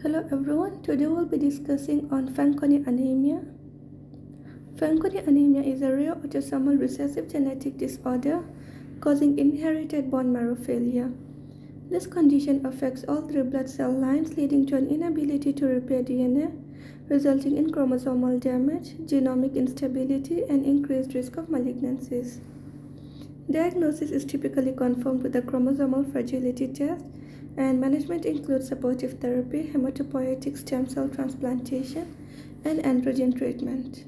Hello everyone, today we'll be discussing on Fanconi anemia. Fanconi anemia is a rare autosomal recessive genetic disorder causing inherited bone marrow failure. This condition affects all three blood cell lines, leading to an inability to repair DNA, resulting in chromosomal damage, genomic instability, and increased risk of malignancies. Diagnosis is typically confirmed with a chromosomal fragility test, and management includes supportive therapy, hematopoietic stem cell transplantation, and androgen treatment.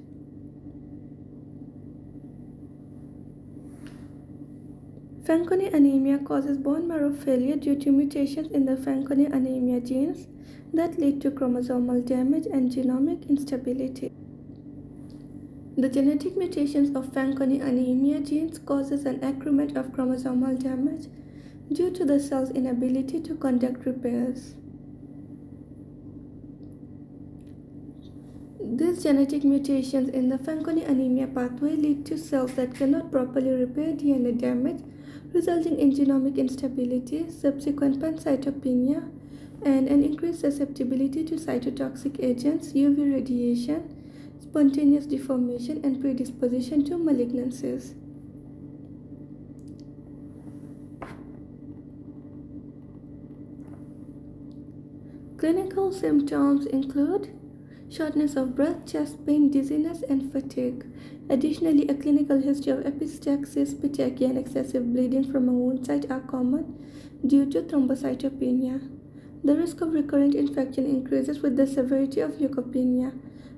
Fanconi anemia causes bone marrow failure due to mutations in the Fanconi anemia genes that lead to chromosomal damage and genomic instability. The genetic mutations of Fanconi anemia genes causes an accruement of chromosomal damage due to the cell's inability to conduct repairs. These genetic mutations in the Fanconi anemia pathway lead to cells that cannot properly repair DNA damage, resulting in genomic instability, subsequent pancytopenia, and an increased susceptibility to cytotoxic agents, UV radiation, spontaneous deformation, and predisposition to malignancies. Clinical symptoms include shortness of breath, chest pain, dizziness, and fatigue. Additionally, a clinical history of epistaxis, petechia, and excessive bleeding from a wound site are common due to thrombocytopenia. The risk of recurrent infection increases with the severity of leukopenia,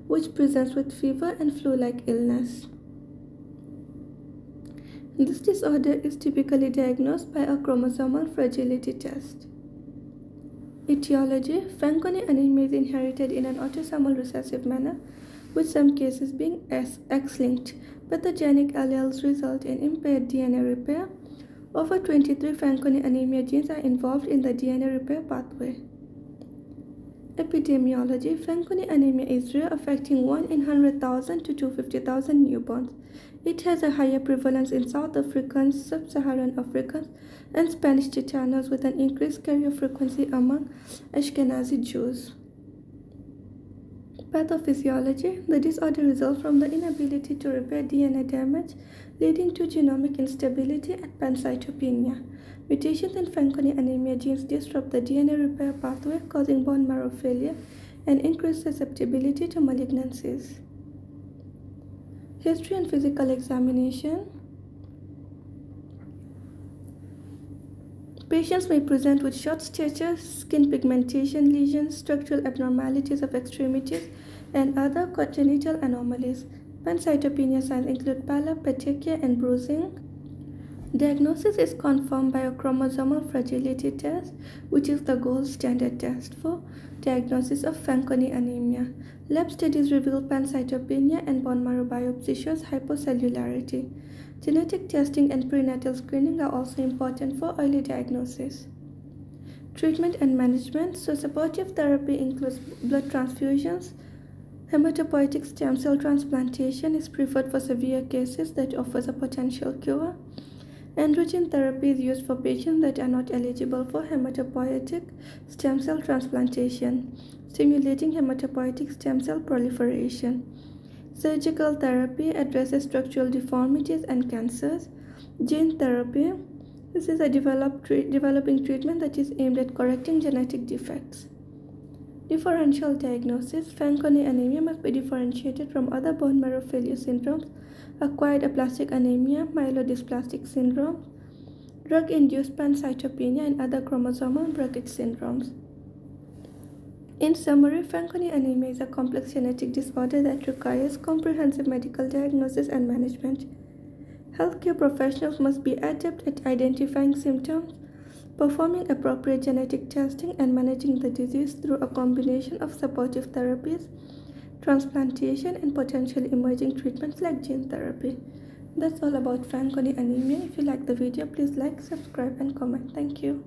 which presents with fever and flu-like illness. This disorder is typically diagnosed by a chromosomal fragility test. Etiology: Fanconi anemia is inherited in an autosomal recessive manner, with some cases being X-linked. Pathogenic alleles result in impaired DNA repair. Over 23 Fanconi anemia genes are involved in the DNA repair pathway. Epidemiology: Fanconi anemia is rare, affecting 1 in 100,000 to 250,000 newborns. It has a higher prevalence in South Africans, Sub-Saharan Africans, and Spanish Chicano, with an increased carrier frequency among Ashkenazi Jews. Pathophysiology: the disorder results from the inability to repair DNA damage, leading to genomic instability and pancytopenia. Mutations in Fanconi anemia genes disrupt the DNA repair pathway, causing bone marrow failure and increased susceptibility to malignancies. History and physical examination. Patients may present with short stature, skin pigmentation lesions, structural abnormalities of extremities, and other congenital anomalies. Pancytopenia signs include pallor, petechia, and bruising. Diagnosis is confirmed by a chromosomal fragility test, which is the gold standard test for diagnosis of Fanconi anemia. Lab studies reveal pancytopenia, and bone marrow biopsy shows hypocellularity. Genetic testing and prenatal screening are also important for early diagnosis. Treatment and management. Supportive therapy includes blood transfusions. Hematopoietic stem cell transplantation is preferred for severe cases that offers a potential cure. Androgen therapy is used for patients that are not eligible for hematopoietic stem cell transplantation, stimulating hematopoietic stem cell proliferation. Surgical therapy addresses structural deformities and cancers. Gene therapy: this is a developing treatment that is aimed at correcting genetic defects. Differential diagnosis: Fanconi anemia must be differentiated from other bone marrow failure syndromes, acquired aplastic anemia, myelodysplastic syndrome, drug-induced pancytopenia, and other chromosomal breakage syndromes. In summary, Fanconi anemia is a complex genetic disorder that requires comprehensive medical diagnosis and management. Healthcare professionals must be adept at identifying symptoms, performing appropriate genetic testing, and managing the disease through a combination of supportive therapies, transplantation, and potentially emerging treatments like gene therapy. That's all about Fanconi anemia. If you like the video, please like, subscribe, and comment. Thank you.